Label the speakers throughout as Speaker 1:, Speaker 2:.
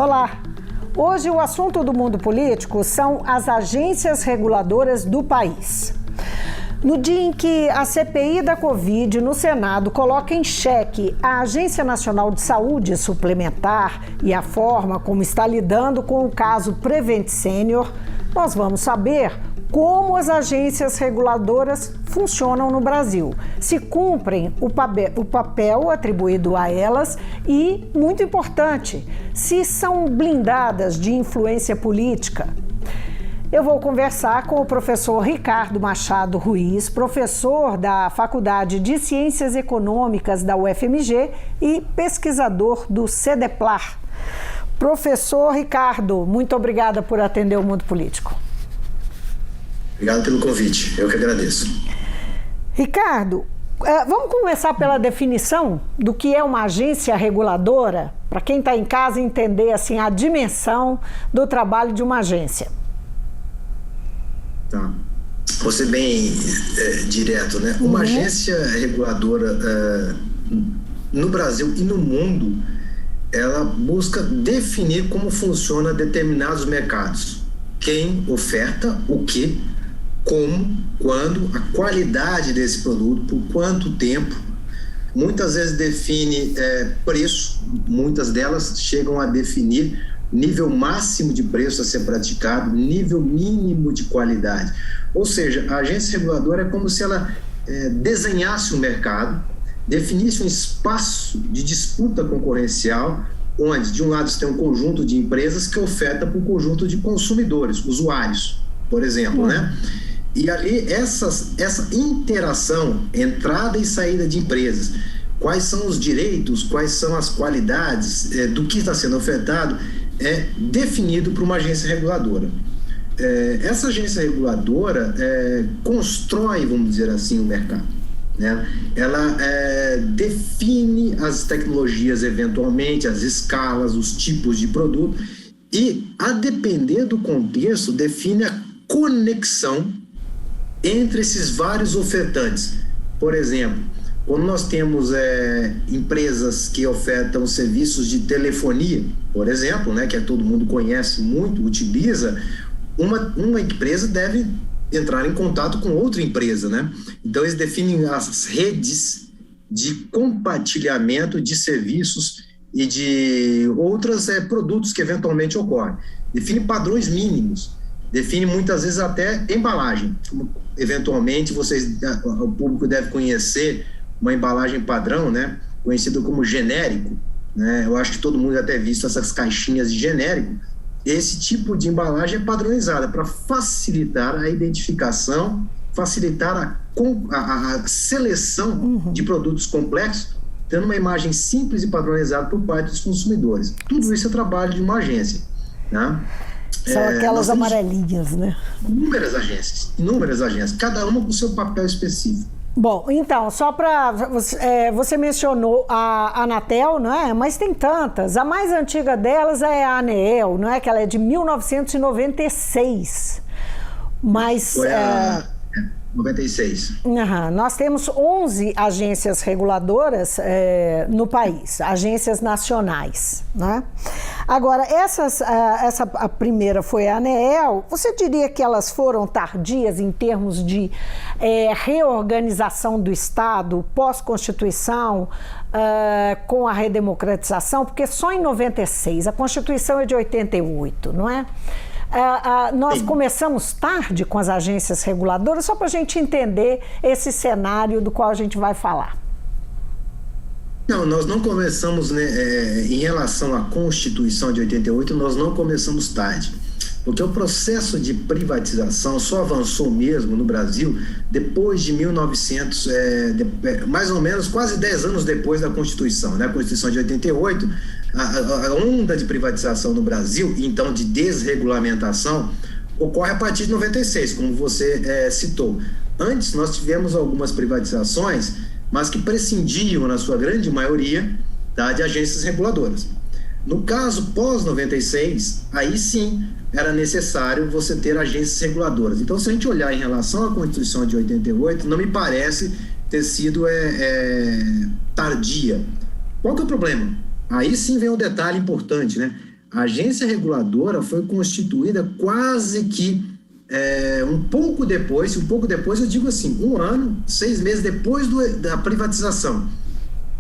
Speaker 1: Olá! Hoje o assunto do mundo político são as agências reguladoras do país. No dia em que a CPI da Covid no Senado coloca em xeque a Agência Nacional de Saúde Suplementar e a forma como está lidando com o caso Prevent Senior, nós vamos saber como as agências reguladoras funcionam no Brasil, se cumprem o papel atribuído a elas e, muito importante, se são blindadas de influência política. Eu vou conversar com o professor Ricardo Machado Ruiz, professor da Faculdade de Ciências Econômicas da UFMG e pesquisador do CEDEPLAR. Professor Ricardo, muito obrigada por atender o Mundo Político.
Speaker 2: Obrigado pelo convite, eu que agradeço.
Speaker 1: Ricardo, vamos começar pela definição do que é uma agência reguladora, para quem está em casa entender assim, a dimensão do trabalho de uma agência.
Speaker 2: Tá. Vou ser bem direto, né? Uma agência reguladora no Brasil e no mundo, ela busca definir como funciona determinados mercados. Quem oferta o quê, como, quando, a qualidade desse produto, por quanto tempo. Muitas vezes define preço, muitas delas chegam a definir nível máximo de preço a ser praticado, nível mínimo de qualidade. Ou seja, a agência reguladora é como se ela desenhasse um mercado, definisse um espaço de disputa concorrencial, onde, de um lado, você tem um conjunto de empresas que oferta para um conjunto de consumidores, usuários, por exemplo, né? E ali, essa interação, entrada e saída de empresas, quais são os direitos, quais são as qualidades do que está sendo ofertado, é definido por uma agência reguladora. Essa agência reguladora constrói, vamos dizer assim, o mercado, né? Ela define as tecnologias, eventualmente, as escalas, os tipos de produto e, a depender do contexto, define a conexão entre esses vários ofertantes. Por exemplo, quando nós temos empresas que ofertam serviços de telefonia, por exemplo, né, que todo mundo conhece muito, utiliza, uma empresa deve entrar em contato com outra empresa, né? Então, eles definem as redes de compartilhamento de serviços e de outros produtos que eventualmente ocorrem. Define padrões mínimos, define muitas vezes até embalagem. Eventualmente, o público deve conhecer uma embalagem padrão, né, conhecida como genérico, né? Eu acho que todo mundo já deve ter visto essas caixinhas de genérico. Esse tipo de embalagem é padronizada para facilitar a identificação, facilitar a seleção de produtos complexos, tendo uma imagem simples e padronizada por parte dos consumidores. Tudo isso é trabalho de uma agência, né?
Speaker 1: São aquelas amarelinhas, né?
Speaker 2: Inúmeras agências, cada uma com o seu papel específico.
Speaker 1: Bom, então, só para... você mencionou a Anatel, não é? Mas tem tantas. A mais antiga delas é a ANEEL, não é? Que ela é de 1996. Mas...
Speaker 2: Foi a 96.
Speaker 1: Nós temos 11 agências reguladoras no país, agências nacionais, né? Agora, a primeira foi a ANEEL. Você diria que elas foram tardias em termos de reorganização do Estado pós-Constituição, com a redemocratização? Porque só em 96, a Constituição é de 88, não é? Nós começamos tarde com as agências reguladoras, só para a gente entender esse cenário do qual a gente vai falar.
Speaker 2: Não, nós não começamos, né, em relação à Constituição de 88, nós não começamos tarde, porque o processo de privatização só avançou mesmo no Brasil depois de 1900, mais ou menos quase 10 anos depois da Constituição, né? A Constituição de 88, a onda de privatização no Brasil, então de desregulamentação, ocorre a partir de 96, como você citou. Antes nós tivemos algumas privatizações, mas que prescindiam, na sua grande maioria, de agências reguladoras. No caso pós-96, aí sim era necessário você ter agências reguladoras. Então, se a gente olhar em relação à Constituição de 88, não me parece ter sido tardia. Qual que é o problema? Aí sim vem um detalhe importante, né? A agência reguladora foi constituída quase que um pouco depois eu digo assim, 1 ano, 6 meses depois da privatização.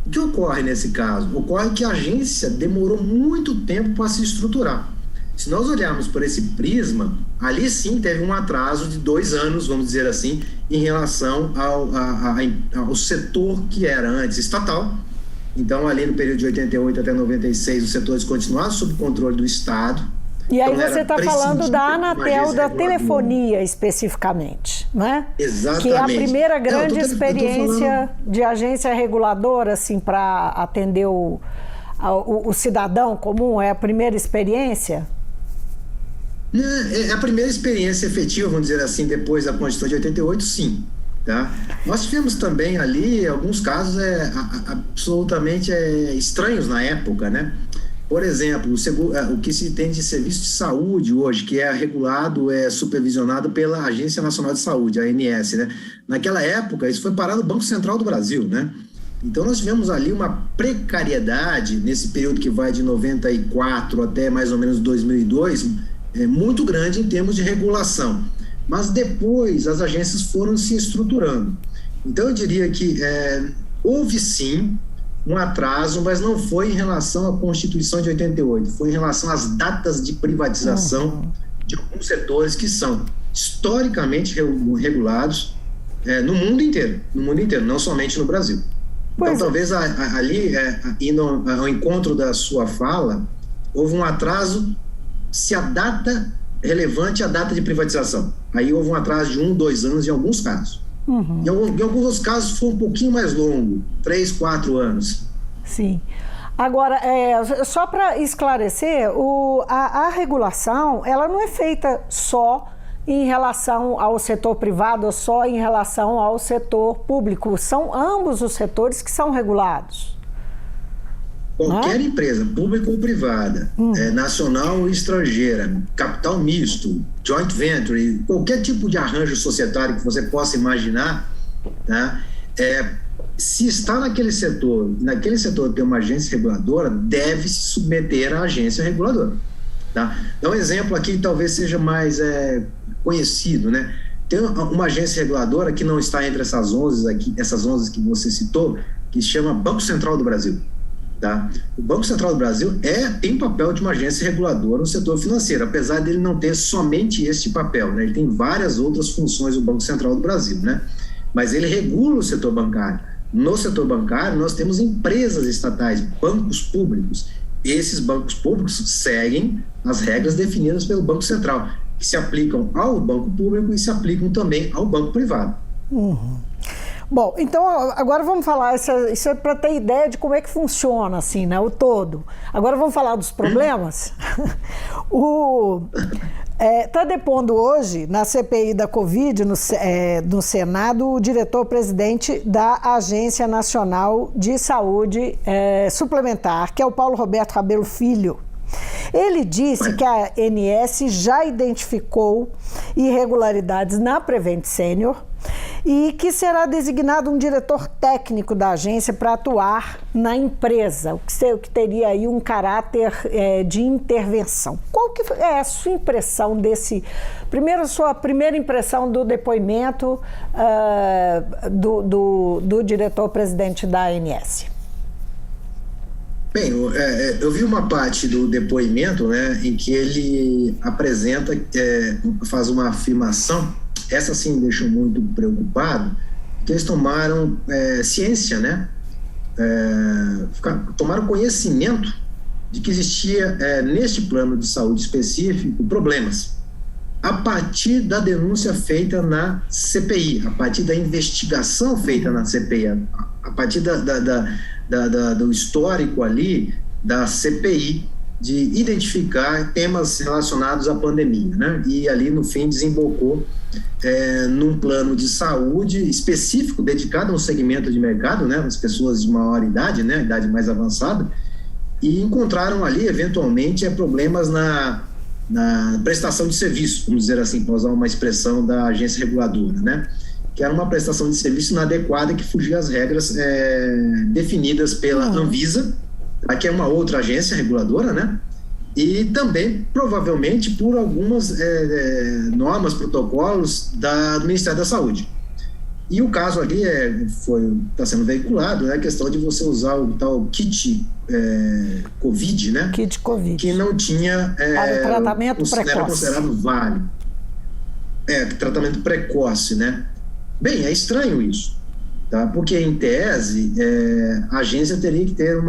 Speaker 2: O que ocorre nesse caso? Ocorre que a agência demorou muito tempo para se estruturar. Se nós olharmos por esse prisma, ali sim teve um atraso de 2 anos, vamos dizer assim, em relação ao setor que era antes estatal. Então, ali no período de 88 até 96, os setores continuavam sob controle do Estado.
Speaker 1: E aí
Speaker 2: então,
Speaker 1: você está falando da Anatel, da telefonia especificamente, né?
Speaker 2: Exatamente.
Speaker 1: Que é a primeira grande experiência de agência reguladora, assim, para atender o cidadão comum, é a primeira experiência?
Speaker 2: É a primeira experiência efetiva, vamos dizer assim, depois da Constituição de 88, sim. Tá? Nós tivemos também ali alguns casos absolutamente estranhos na época, né? Por exemplo, o que se tem de serviço de saúde hoje, que é regulado, supervisionado pela Agência Nacional de Saúde, a ANS, né? Naquela época, isso foi parar no Banco Central do Brasil, né? Então, nós tivemos ali uma precariedade, nesse período que vai de 94 até mais ou menos 2002, muito grande em termos de regulação. Mas depois, as agências foram se estruturando. Então, eu diria que houve, sim, um atraso, mas não foi em relação à Constituição de 88, foi em relação às datas de privatização de alguns setores que são historicamente regulados no mundo inteiro, não somente no Brasil. Então, talvez ali, indo ao encontro da sua fala, houve um atraso se a data relevante à data de privatização. Aí houve um atraso de 1, 2 anos em alguns casos. Em alguns outros casos foi um pouquinho mais longo, 3, 4 anos.
Speaker 1: Sim. Agora, só para esclarecer, a regulação, ela não é feita só em relação ao setor privado ou só em relação ao setor público. São ambos os setores que são regulados.
Speaker 2: Qualquer empresa, pública ou privada, nacional ou estrangeira, capital misto, joint venture, qualquer tipo de arranjo societário que você possa imaginar, tá? Se está naquele setor tem uma agência reguladora, deve se submeter à agência reguladora. Tá? Então, um exemplo aqui talvez seja mais conhecido, né? Tem uma agência reguladora que não está entre essas 11 que você citou, que se chama Banco Central do Brasil. Tá? O Banco Central do Brasil tem papel de uma agência reguladora no setor financeiro, apesar dele não ter somente este papel, né? Ele tem várias outras funções, o Banco Central do Brasil, né? Mas ele regula o setor bancário. No setor bancário, nós temos empresas estatais, bancos públicos. Esses bancos públicos seguem as regras definidas pelo Banco Central, que se aplicam ao banco público e se aplicam também ao banco privado.
Speaker 1: Bom, então agora vamos falar, isso é para ter ideia de como é que funciona, assim, né, o todo. Agora vamos falar dos problemas. Está depondo hoje, na CPI da Covid, no Senado, o diretor-presidente da Agência Nacional de Saúde Suplementar, que é o Paulo Roberto Rabelo Filho. Ele disse que a ANS já identificou irregularidades na Prevent Senior e que será designado um diretor técnico da agência para atuar na empresa, o que teria aí um caráter de intervenção. Qual que é a sua impressão sua primeira impressão do depoimento do diretor-presidente da ANS?
Speaker 2: Bem, eu vi uma parte do depoimento, né, em que ele apresenta, faz uma afirmação, essa sim me deixou muito preocupado, que eles tomaram ciência, né, tomaram conhecimento de que existia, neste plano de saúde específico, problemas. A partir da denúncia feita na CPI, a partir da investigação feita na CPI, a partir do histórico ali da CPI, de identificar temas relacionados à pandemia, né? E ali no fim desembocou num plano de saúde específico dedicado a um segmento de mercado, né? As pessoas de maior idade, né? Idade mais avançada, e encontraram ali eventualmente problemas na prestação de serviço, vamos dizer assim, para usar uma expressão da agência reguladora, né? Que era uma prestação de serviço inadequada que fugia às regras definidas pela Anvisa, que é uma outra agência reguladora, né? e também, provavelmente, por algumas normas, protocolos do Ministério da Saúde. E o caso ali está sendo veiculado, a questão de você usar o tal kit Covid, né?
Speaker 1: Kit Covid.
Speaker 2: Que não tinha...
Speaker 1: para o tratamento precoce.
Speaker 2: Era considerado válido. Tratamento precoce, né? Bem, é estranho isso, tá? Porque, em tese, a agência teria que ter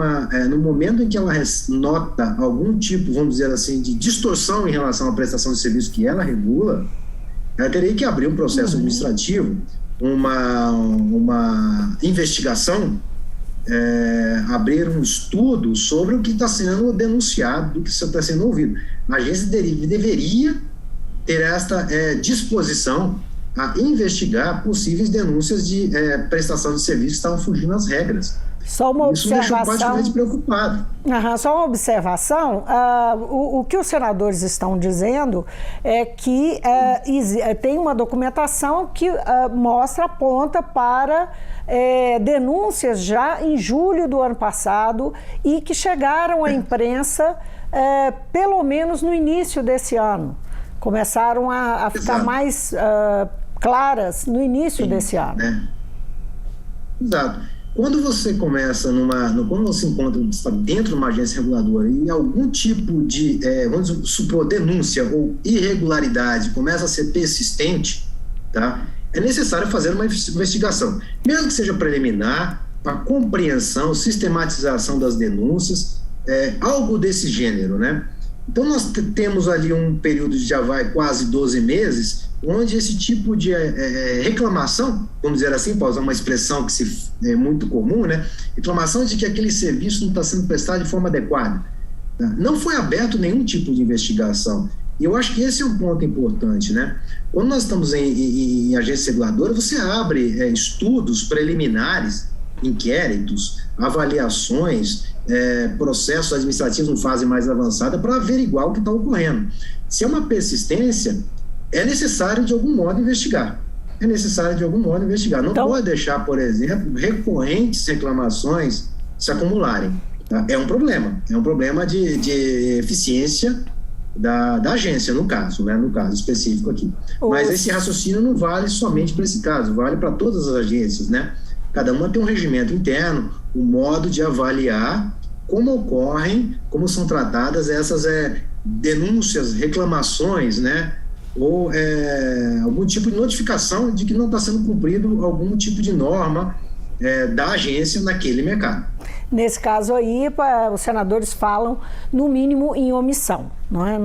Speaker 2: no momento em que ela nota algum tipo, vamos dizer assim, de distorção em relação à prestação de serviço que ela regula, ela teria que abrir um processo administrativo, uma investigação, abrir um estudo sobre o que está sendo denunciado, do que está sendo ouvido. A agência deveria ter esta disposição a investigar possíveis denúncias de prestação de serviços que estavam fugindo às regras.
Speaker 1: Só uma observação.
Speaker 2: Isso deixou bastante preocupado.
Speaker 1: Só uma observação. O que os senadores estão dizendo é que tem uma documentação que aponta para denúncias já em julho do ano passado e que chegaram à imprensa pelo menos no início desse ano. Começaram a ficar mais claras no início desse ano.
Speaker 2: Exato. Quando você começa quando você está dentro de uma agência reguladora e algum tipo de, vamos supor, denúncia ou irregularidade começa a ser persistente, tá? É necessário fazer uma investigação, mesmo que seja preliminar, para compreensão, sistematização das denúncias, algo desse gênero, né? Então, nós temos ali um período de já vai quase 12 meses, onde esse tipo de reclamação, vamos dizer assim, para usar uma expressão que é muito comum, né? Reclamação de que aquele serviço não está sendo prestado de forma adequada. Não foi aberto nenhum tipo de investigação. E eu acho que esse é um ponto importante, né? Quando nós estamos em agência reguladora, você abre estudos preliminares, inquéritos, avaliações, processos administrativos em fase mais avançada para averiguar o que está ocorrendo. Se é uma persistência, é necessário de algum modo investigar. Não pode deixar, por exemplo, recorrentes reclamações se acumularem. Tá? É um problema de eficiência da agência, no caso específico aqui. Mas esse raciocínio não vale somente para esse caso, vale para todas as agências, né? Cada uma tem um regimento interno, um modo de avaliar como ocorrem, como são tratadas essas denúncias, reclamações, né? Ou algum tipo de notificação de que não está sendo cumprido algum tipo de norma da agência naquele mercado.
Speaker 1: Nesse caso aí, os senadores falam, no mínimo, em omissão, não é?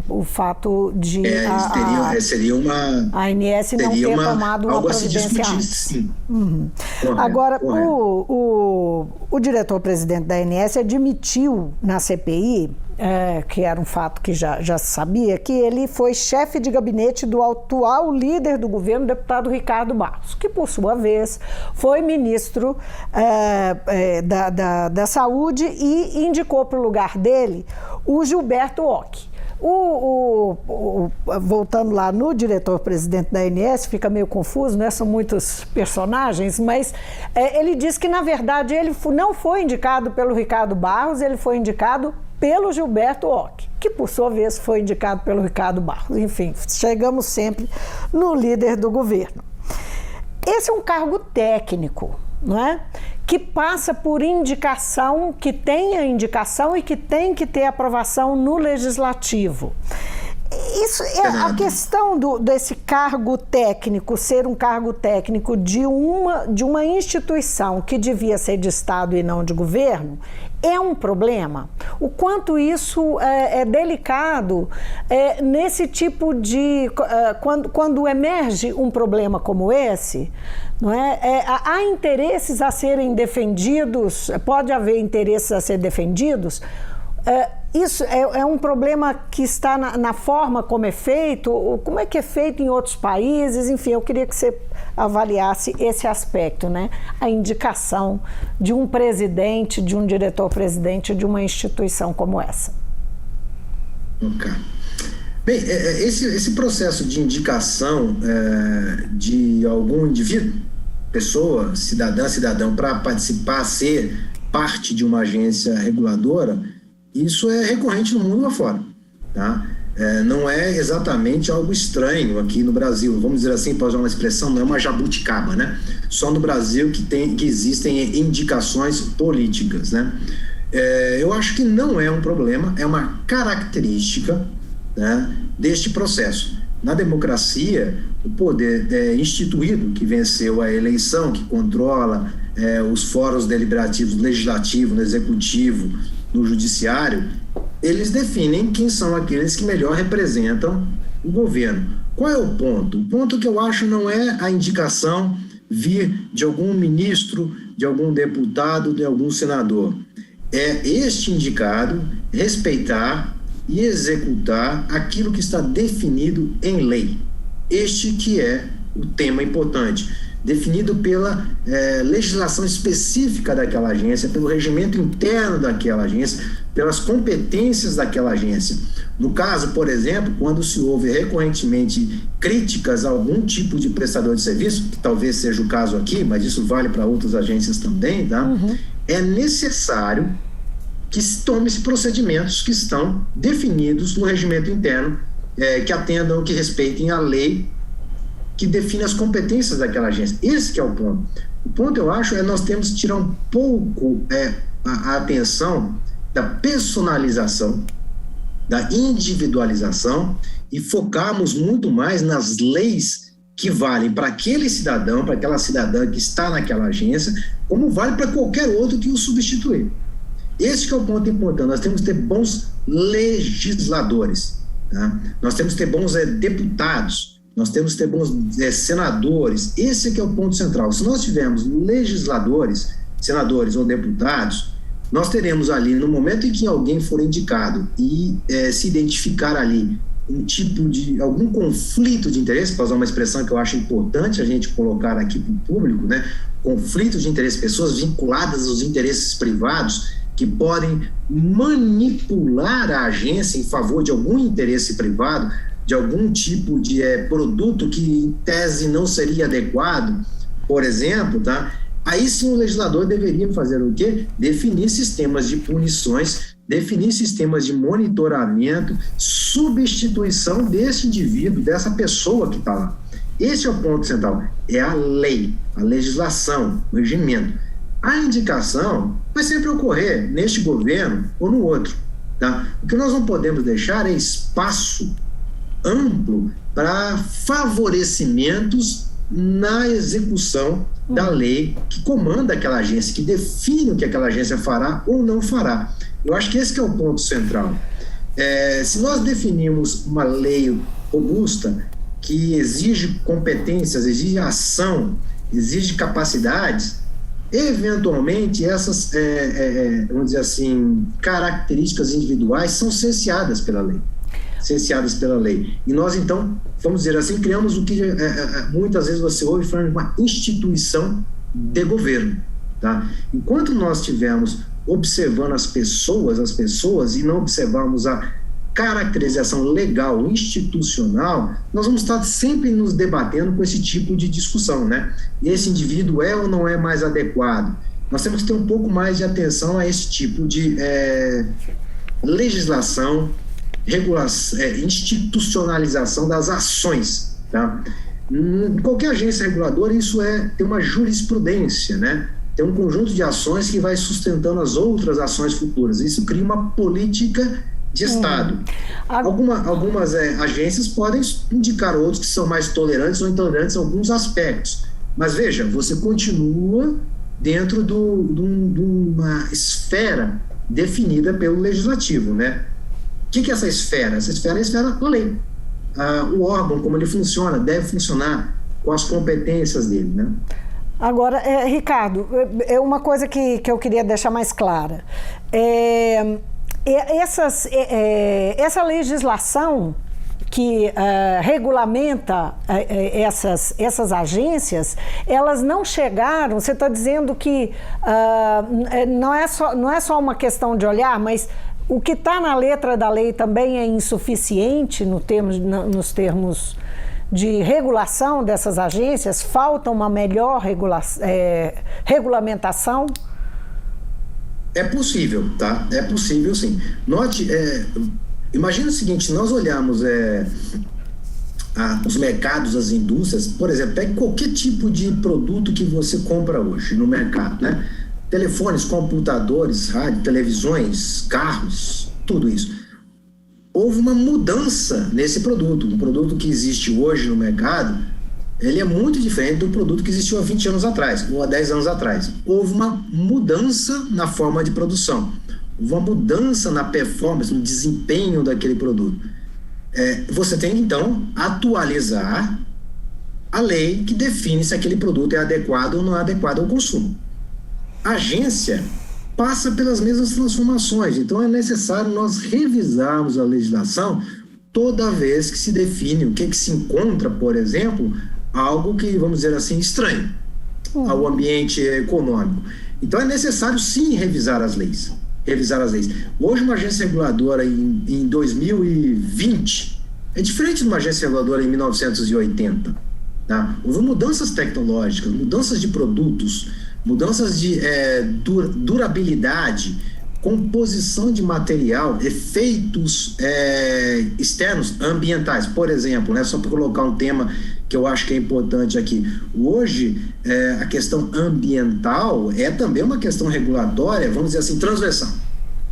Speaker 1: O fato de
Speaker 2: seria uma...
Speaker 1: A ANS não ter tomado uma providência antes.
Speaker 2: Sim.
Speaker 1: Uhum.
Speaker 2: Correto,
Speaker 1: agora,
Speaker 2: correto.
Speaker 1: O diretor-presidente da ANS admitiu na CPI, que era um fato que já se sabia, que ele foi chefe de gabinete do atual líder do governo, deputado Ricardo Barros, que, por sua vez, foi ministro da Saúde e indicou para o lugar dele o Gilberto Ock. Voltando lá no diretor-presidente da ANS, fica meio confuso, né? São muitos personagens, mas ele diz que, na verdade, ele não foi indicado pelo Ricardo Barros, ele foi indicado pelo Gilberto Ock, que, por sua vez, foi indicado pelo Ricardo Barros. Enfim, chegamos sempre no líder do governo. Esse é um cargo técnico, não é? Que passa por indicação, que tem a indicação e que tem que ter aprovação no legislativo. Isso é a questão desse cargo técnico, ser um cargo técnico de uma instituição que devia ser de Estado e não de governo, é um problema. O quanto isso é delicado nesse tipo de... Quando emerge um problema como esse, não é? Há interesses a serem defendidos, pode haver interesses a serem defendidos. Isso é um problema que está na forma como é feito, como é que é feito em outros países, enfim, eu queria que você avaliasse esse aspecto, né? A indicação de um presidente, de um diretor-presidente de uma instituição como essa.
Speaker 2: Ok. Bem, esse processo de indicação de algum indivíduo, pessoa, cidadão, para participar, ser parte de uma agência reguladora, Isso é recorrente no mundo afora, tá? Não é exatamente algo estranho aqui no Brasil. Vamos dizer assim, para usar uma expressão, não é uma jabuticaba, né? Só no Brasil que existem indicações políticas, né? Eu acho que não é um problema, é uma característica, né, deste processo. Na democracia, o poder instituído, que venceu a eleição, que controla os fóruns deliberativos no legislativo, no executivo, no judiciário, eles definem quem são aqueles que melhor representam o governo. Qual é o ponto? O ponto que eu acho não é a indicação vir de algum ministro, de algum deputado, de algum senador. É este indicado respeitar e executar aquilo que está definido em lei. Este que é o tema importante, definido pela legislação específica daquela agência, pelo regimento interno daquela agência, pelas competências daquela agência. No caso, por exemplo, quando se houve recorrentemente críticas a algum tipo de prestador de serviço, que talvez seja o caso aqui, mas isso vale para outras agências também, tá? É necessário que se tome-se procedimentos que estão definidos no regimento interno, que atendam, que respeitem a lei que define as competências daquela agência. Esse que é o ponto. O ponto, eu acho, nós temos que tirar um pouco a atenção da personalização, da individualização e focarmos muito mais nas leis que valem para aquele cidadão, para aquela cidadã que está naquela agência, como vale para qualquer outro que o substituir. Esse que é o ponto importante. Nós temos que ter bons legisladores, tá? Nós temos que ter bons deputados, nós temos que ter bons senadores. Esse que é o ponto central. Se nós tivermos legisladores, senadores ou deputados, nós teremos ali, no momento em que alguém for indicado e se identificar ali um tipo de, algum conflito de interesse, para usar uma expressão que eu acho importante a gente colocar aqui para o público, né? Conflito de interesse, pessoas vinculadas aos interesses privados, que podem manipular a agência em favor de algum interesse privado, de algum tipo de produto que em tese não seria adequado, por exemplo, tá? Aí sim o legislador deveria fazer o quê? Definir sistemas de punições, definir sistemas de monitoramento, substituição desse indivíduo, dessa pessoa que está lá. Esse é o ponto central, é a lei, a legislação, o regimento. A indicação vai sempre ocorrer neste governo ou no outro, tá? O que nós não podemos deixar é espaço amplo para favorecimentos na execução da lei que comanda aquela agência, que define o que aquela agência fará ou não fará. Eu acho que esse que é o ponto central. Se nós definirmos uma lei robusta que exige competências, exige ação, exige capacidades, eventualmente essas, vamos dizer assim, características individuais são cerceadas pela lei. E nós, então, vamos dizer assim, criamos o que muitas vezes você ouve falando de uma instituição de governo, tá? Enquanto nós estivermos observando as pessoas e não observarmos a caracterização legal, institucional, nós vamos estar sempre nos debatendo com esse tipo de discussão, né? Esse indivíduo é ou não é mais adequado? Nós temos que ter um pouco mais de atenção a esse tipo de legislação, institucionalização das ações, tá? Em qualquer agência reguladora, isso tem uma jurisprudência, né? Tem um conjunto de ações que vai sustentando as outras ações futuras. Isso cria uma política de Estado. Algumas agências podem indicar outros que são mais tolerantes ou intolerantes em alguns aspectos. Mas veja, você continua dentro de uma esfera definida pelo legislativo, né? O que é essa esfera? Essa esfera é a esfera da lei. O órgão, como ele funciona, deve funcionar com as competências dele, né?
Speaker 1: Agora, Ricardo, é uma coisa que eu queria deixar mais clara. Essa legislação que regulamenta essas agências, elas não chegaram. Você está dizendo que não é só uma questão de olhar, mas o que está na letra da lei também é insuficiente nos termos de regulação dessas agências? Falta uma melhor regulamentação?
Speaker 2: É possível, tá? É possível, sim. Note, imagina o seguinte, nós olhamos os mercados, as indústrias, por exemplo, pegue qualquer tipo de produto que você compra hoje no mercado, né? Telefones, computadores, rádio, televisões, carros, tudo isso. Houve uma mudança nesse produto. Um produto que existe hoje no mercado, ele é muito diferente do produto que existiu há 20 anos atrás, ou há 10 anos atrás. Houve uma mudança na forma de produção, houve uma mudança na performance, no desempenho daquele produto. Você tem, então, atualizar a lei que define se aquele produto é adequado ou não é adequado ao consumo. A agência passa pelas mesmas transformações, então é necessário nós revisarmos a legislação toda vez que se define o que se encontra, por exemplo, algo que, vamos dizer assim, estranho ao ambiente econômico. Então é necessário, sim, revisar as leis. Hoje, uma agência reguladora em 2020 é diferente de uma agência reguladora em 1980. Tá? Houve mudanças tecnológicas, mudanças de produtos, mudanças de durabilidade, composição de material, efeitos externos, ambientais. Por exemplo, né, só para colocar um tema que eu acho que é importante aqui. Hoje, a questão ambiental é também uma questão regulatória, vamos dizer assim, transversal.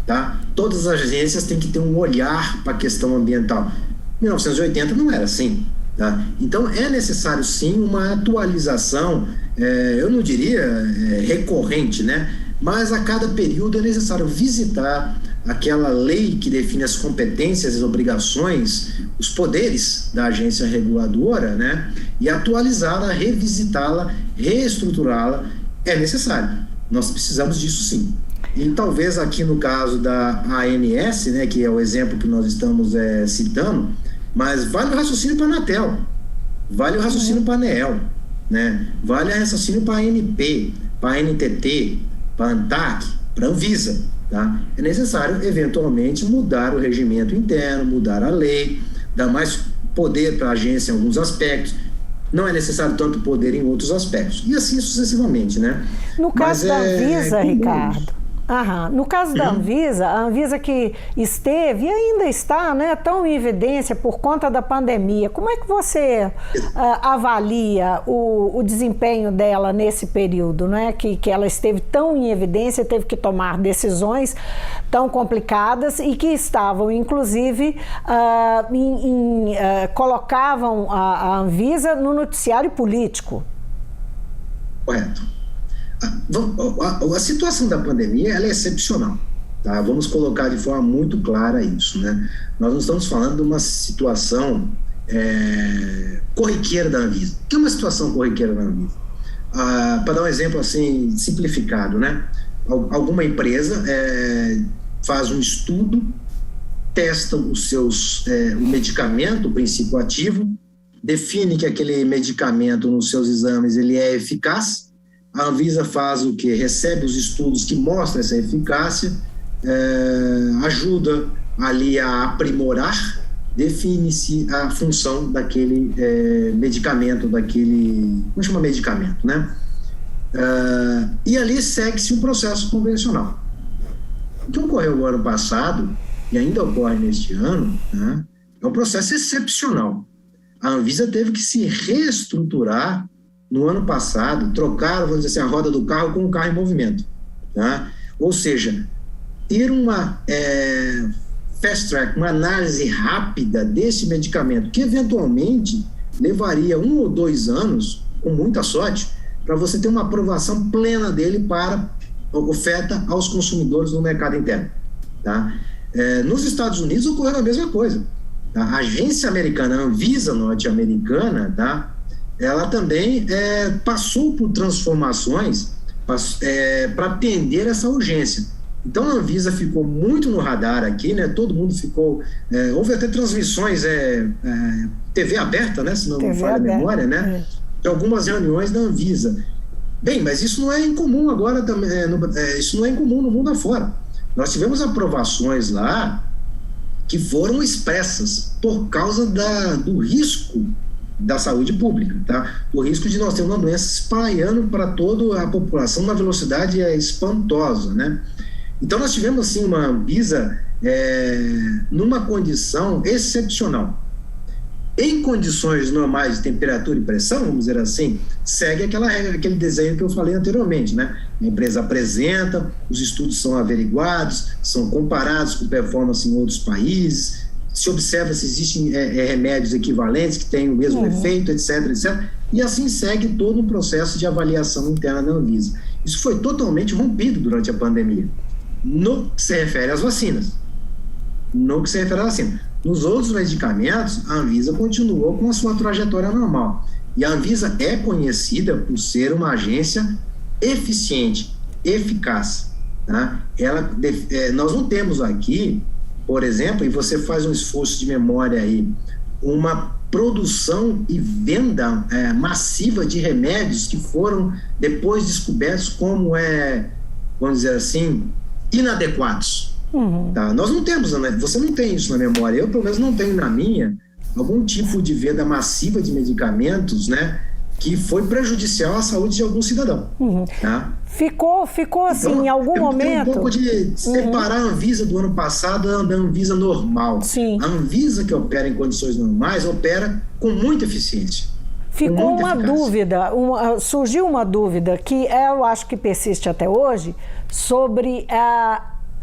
Speaker 2: Tá? Todas as agências têm que ter um olhar para a questão ambiental. 1980 não era assim. Tá? Então, é necessário, sim, uma atualização, eu não diria recorrente, né? Mas a cada período é necessário visitar aquela lei que define as competências, as obrigações, os poderes da agência reguladora, né? E atualizá-la, revisitá-la, reestruturá-la. É necessário. Nós precisamos disso, sim. E talvez aqui no caso da ANS, né, que é o exemplo que nós estamos citando, mas vale o raciocínio para a Anatel, vale o raciocínio para a ANEEL, né? Vale o raciocínio para a ANP, para a NTT, para a ANTAC, para a Anvisa. Tá? É necessário, eventualmente, mudar o regimento interno, mudar a lei, dar mais poder para a agência em alguns aspectos. Não é necessário tanto poder em outros aspectos. E assim sucessivamente, né?
Speaker 1: No caso da Anvisa, Ricardo... No caso da Anvisa, a Anvisa que esteve e ainda está, né, tão em evidência por conta da pandemia, como é que você avalia o desempenho dela nesse período, né, que ela esteve tão em evidência, teve que tomar decisões tão complicadas e que estavam, inclusive, colocavam a Anvisa no noticiário político?
Speaker 2: Correto. A situação da pandemia ela é excepcional, tá? Vamos colocar de forma muito clara isso, né? Nós não estamos falando de uma situação corriqueira da Anvisa. O que é uma situação corriqueira da Anvisa? Para dar um exemplo assim simplificado, né? Alguma empresa faz um estudo, testa o medicamento, o princípio ativo, define que aquele medicamento nos seus exames ele é eficaz. A Anvisa faz o quê? Recebe os estudos que mostram essa eficácia, ajuda ali a aprimorar, define-se a função daquele medicamento, como chama medicamento, né? E ali segue-se um processo convencional. O que ocorreu no ano passado, e ainda ocorre neste ano, né, é um processo excepcional. A Anvisa teve que se reestruturar. No ano passado, trocaram, vamos dizer assim, a roda do carro com o carro em movimento. Tá? Ou seja, ter uma fast track, uma análise rápida desse medicamento, que eventualmente levaria 1 ou 2 anos, com muita sorte, para você ter uma aprovação plena dele para oferta aos consumidores no mercado interno. Tá? Nos Estados Unidos ocorreu a mesma coisa. Tá? A agência americana, a Anvisa norte-americana, tá? Ela também passou por transformações para atender essa urgência. Então, a Anvisa ficou muito no radar aqui, né? Todo mundo ficou... houve até transmissões, TV aberta, né? Se não me falha a memória, né? De algumas reuniões da Anvisa. Bem, mas isso não é incomum agora também, isso não é incomum no mundo afora. Nós tivemos aprovações lá que foram expressas por causa do risco da saúde pública, tá? O risco de nós termos uma doença espalhando para toda a população numa velocidade espantosa, né? Então, nós tivemos, assim, uma Anvisa numa condição excepcional. Em condições normais de temperatura e pressão, vamos dizer assim, segue aquele desenho que eu falei anteriormente, né? A empresa apresenta, os estudos são averiguados, são comparados com performance em outros países, se observa se existem remédios equivalentes que têm o mesmo efeito, etc, etc. E assim segue todo um processo de avaliação interna da Anvisa. Isso foi totalmente rompido durante a pandemia, no que se refere às vacinas. Nos outros medicamentos, a Anvisa continuou com a sua trajetória normal. E a Anvisa é conhecida por ser uma agência eficiente, eficaz. Tá? Nós não temos aqui, por exemplo, e você faz um esforço de memória aí, uma produção e venda massiva de remédios que foram depois descobertos como, vamos dizer assim, inadequados. Tá? Nós não temos, né? Você não tem isso na memória, eu pelo menos não tenho na minha, algum tipo de venda massiva de medicamentos, né, que foi prejudicial à saúde de algum cidadão. Tá?
Speaker 1: Ficou assim, então, em algum momento...
Speaker 2: Tem um pouco de separar a Anvisa do ano passado da Anvisa normal.
Speaker 1: Sim.
Speaker 2: A Anvisa que opera em condições normais, opera com muita eficiência.
Speaker 1: Ficou uma dúvida, surgiu uma dúvida que eu acho que persiste até hoje, sobre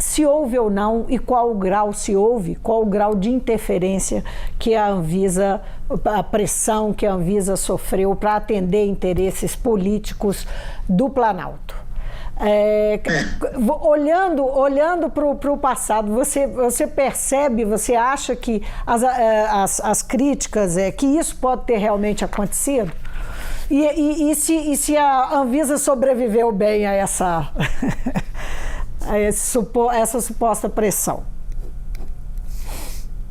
Speaker 1: se houve ou não e qual o grau se houve, qual o grau de interferência que a Anvisa, a pressão que a Anvisa sofreu para atender interesses políticos do Planalto. Olhando para o passado, você percebe, você acha que as críticas que isso pode ter realmente acontecido? E se a Anvisa sobreviveu bem a essa... essa suposta pressão?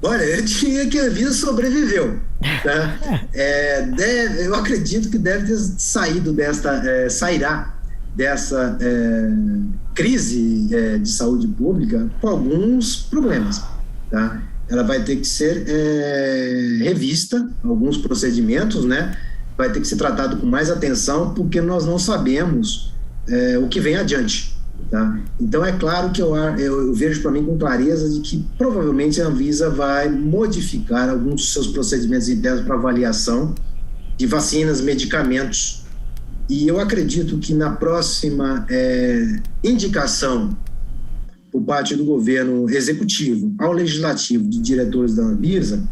Speaker 2: Olha, eu diria que a Anvisa sobreviveu. Tá? Eu acredito que deve ter sairá dessa crise de saúde pública com alguns problemas. Tá? Ela vai ter que ser revista, alguns procedimentos, né? Vai ter que ser tratado com mais atenção, porque nós não sabemos o que vem adiante. Tá? Então é claro que eu vejo para mim com clareza de que provavelmente a Anvisa vai modificar alguns dos seus procedimentos internos para avaliação de vacinas, medicamentos, e eu acredito que na próxima indicação por parte do governo executivo ao legislativo de diretores da Anvisa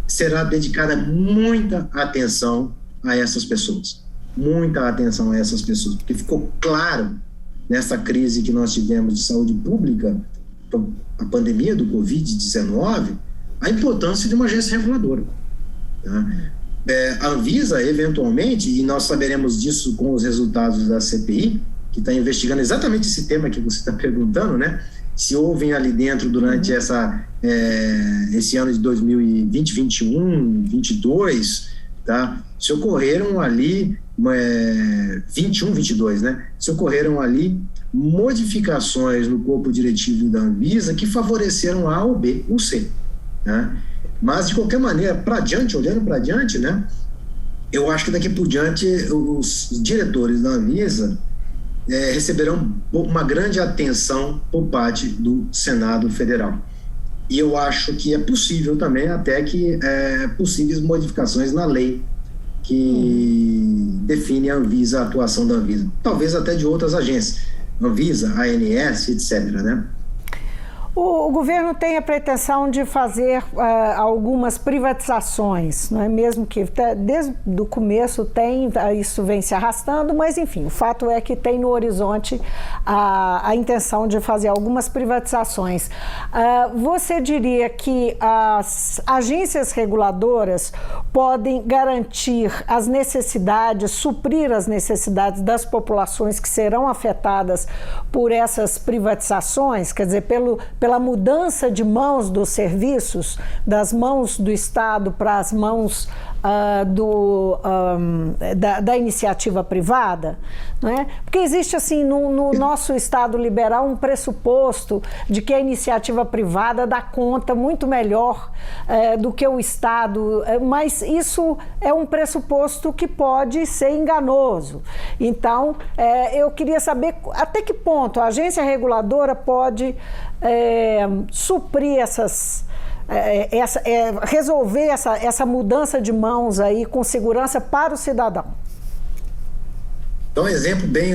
Speaker 2: será dedicada muita atenção a essas pessoas, porque ficou claro nessa crise que nós tivemos de saúde pública, a pandemia do Covid-19, a importância de uma agência reguladora. Tá? A Anvisa, eventualmente, e nós saberemos disso com os resultados da CPI, que está investigando exatamente esse tema que você está perguntando, né? Se houve ali dentro durante esse ano de 2020, 21, 22, tá? Se ocorreram ali 21, 22, né? Se ocorreram ali modificações no corpo diretivo da Anvisa que favoreceram A ou B ou C, né? Mas, de qualquer maneira, olhando para adiante, né? Eu acho que daqui por diante os diretores da Anvisa receberão uma grande atenção por parte do Senado Federal. E eu acho que é possível também até que possíveis modificações na lei que define a Anvisa, a atuação da Anvisa. Talvez até de outras agências, Anvisa, ANS, etc., né?
Speaker 1: O governo tem a pretensão de fazer algumas privatizações, não é mesmo que desde o começo isso vem se arrastando, mas enfim, o fato é que tem no horizonte a intenção de fazer algumas privatizações. Você diria que as agências reguladoras podem garantir as necessidades, suprir as necessidades das populações que serão afetadas por essas privatizações, quer dizer, pela mudança de mãos dos serviços, das mãos do Estado para as mãos da iniciativa privada, não é? Porque existe, assim, no nosso Estado liberal um pressuposto de que a iniciativa privada dá conta muito melhor do que o Estado, mas isso é um pressuposto que pode ser enganoso. Então, eu queria saber até que ponto a agência reguladora pode suprir resolver essa mudança de mãos aí com segurança para o cidadão.
Speaker 2: Então, um exemplo bem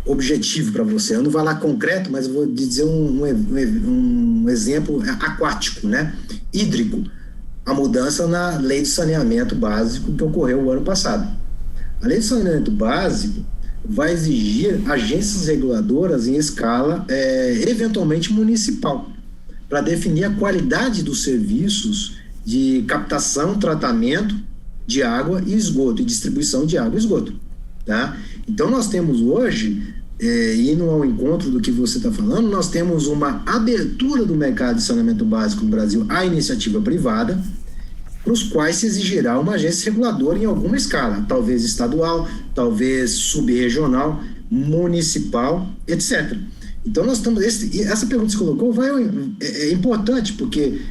Speaker 2: objetivo para você. Eu não vou lá concreto, mas eu vou dizer um exemplo aquático, né? Hídrico. A mudança na lei de saneamento básico que ocorreu o ano passado. A lei de saneamento básico vai exigir agências reguladoras em escala eventualmente municipal, para definir a qualidade dos serviços de captação, tratamento de água e esgoto, e distribuição de água e esgoto. Tá? Então, nós temos hoje, indo ao encontro do que você está falando, nós temos uma abertura do mercado de saneamento básico no Brasil à iniciativa privada, para os quais se exigirá uma agência reguladora em alguma escala, talvez estadual, talvez subregional, municipal, etc. Então, nós estamos. Essa pergunta que você colocou é importante, porque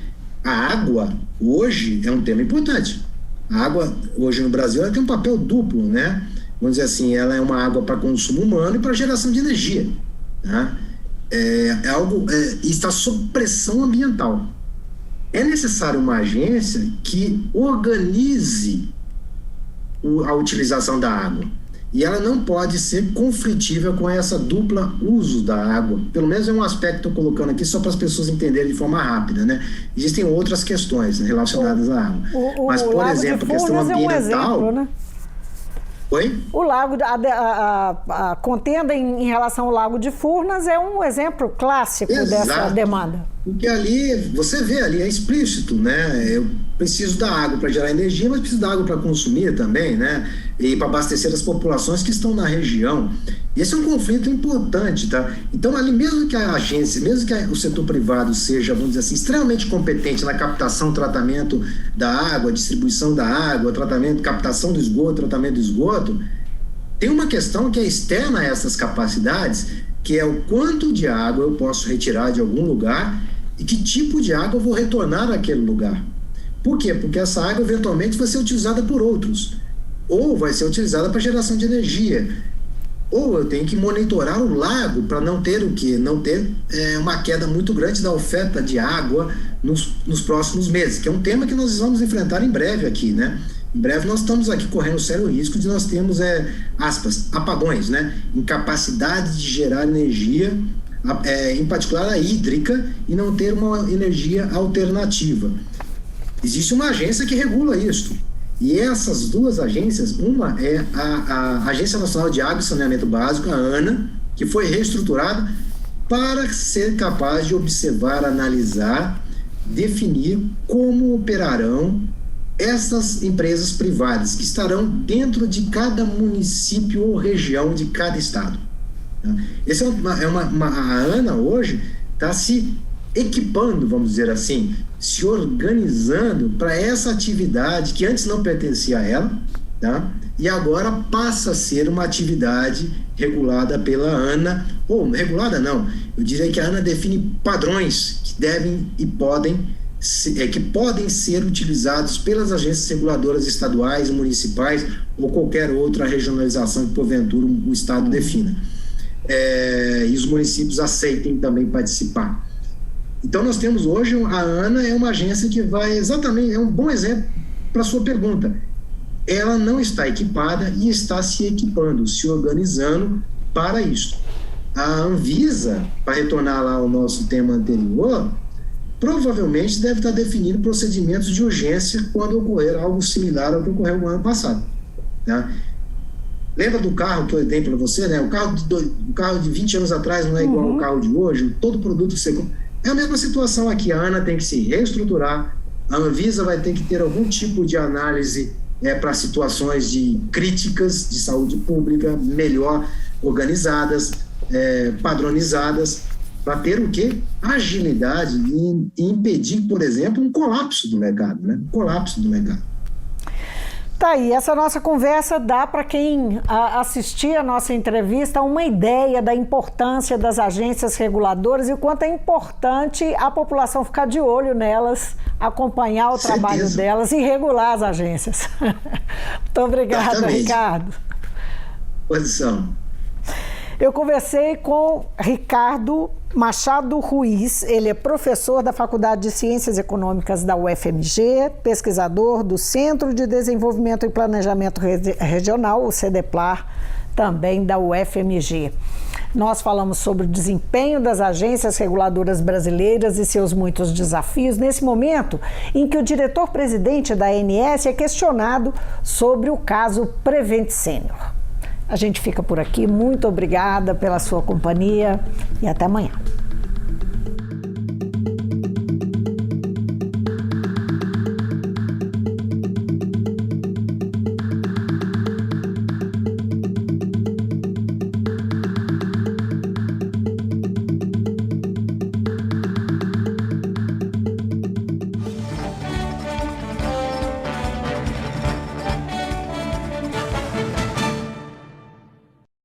Speaker 2: a água hoje é um tema importante. A água, hoje no Brasil, ela tem um papel duplo, né? Vamos dizer assim, ela é uma água para consumo humano e para geração de energia. Tá? Está sob pressão ambiental. É necessário uma agência que organize a utilização da água. E ela não pode ser conflitiva com essa dupla uso da água. Pelo menos é um aspecto que estou colocando aqui só para as pessoas entenderem de forma rápida, né? Existem outras questões relacionadas à água. Mas, por exemplo, a questão ambiental...
Speaker 1: exemplo, né?
Speaker 2: Oi?
Speaker 1: O lago, a contenda em relação ao Lago de Furnas é um exemplo clássico dessa demanda.
Speaker 2: Porque ali, você vê ali, é explícito, né? Eu preciso da água para gerar energia, mas preciso da água para consumir também, né? E para abastecer as populações que estão na região. Esse é um conflito importante, tá? Então, ali, mesmo que a agência, mesmo que o setor privado seja, vamos dizer assim, extremamente competente na captação, tratamento da água, distribuição da água, tratamento, captação do esgoto, tratamento do esgoto, tem uma questão que é externa a essas capacidades, que é o quanto de água eu posso retirar de algum lugar e que tipo de água eu vou retornar àquele lugar. Por quê? Porque essa água eventualmente vai ser utilizada por outros, ou vai ser utilizada para geração de energia, ou eu tenho que monitorar o lago para não ter uma queda muito grande da oferta de água nos próximos meses, que é um tema que nós vamos enfrentar em breve aqui, né? Em breve nós estamos aqui correndo sério risco de nós termos, aspas, apagões, né? Incapacidade de gerar energia, em particular a hídrica, e não ter uma energia alternativa. Existe uma agência que regula isso. E essas duas agências, uma é a Agência Nacional de Água e Saneamento Básico, a ANA, que foi reestruturada para ser capaz de observar, analisar, definir como operarão essas empresas privadas que estarão dentro de cada município ou região de cada estado. Essa a ANA hoje está se equipando, vamos dizer assim, se organizando para essa atividade que antes não pertencia a ela, tá? E agora passa a ser uma atividade regulada pela ANA, ou regulada não, eu diria que a ANA define padrões que devem e podem ser utilizados pelas agências reguladoras estaduais, municipais ou qualquer outra regionalização que porventura o Estado defina. E os municípios aceitem também participar. Então nós temos hoje, a ANA é uma agência que vai exatamente, é um bom exemplo para a sua pergunta. Ela não está equipada e está se equipando, se organizando para isso. A Anvisa, para retornar lá ao nosso tema anterior, provavelmente deve estar definindo procedimentos de urgência quando ocorrer algo similar ao que ocorreu no ano passado. Tá? Lembra do carro que eu dei para você, né? O carro de 20 anos atrás não é igual ao carro de hoje, todo produto que você compra. É a mesma situação aqui, a ANA tem que se reestruturar, a Anvisa vai ter que ter algum tipo de análise para situações de críticas de saúde pública melhor organizadas, padronizadas, para ter o quê? Agilidade e impedir, por exemplo, um colapso do mercado, né? Um colapso do mercado.
Speaker 1: Tá aí, essa nossa conversa dá para quem assistir a nossa entrevista uma ideia da importância das agências reguladoras e o quanto é importante a população ficar de olho nelas, acompanhar o trabalho delas e regular as agências. Muito obrigada, Ricardo.
Speaker 2: Posição.
Speaker 1: Eu conversei com Ricardo Machado Ruiz, ele é professor da Faculdade de Ciências Econômicas da UFMG, pesquisador do Centro de Desenvolvimento e Planejamento Regional, o CEDEPLAR, também da UFMG. Nós falamos sobre o desempenho das agências reguladoras brasileiras e seus muitos desafios nesse momento em que o diretor-presidente da ANS é questionado sobre o caso Prevent Senior. A gente fica por aqui. Muito obrigada pela sua companhia e até amanhã.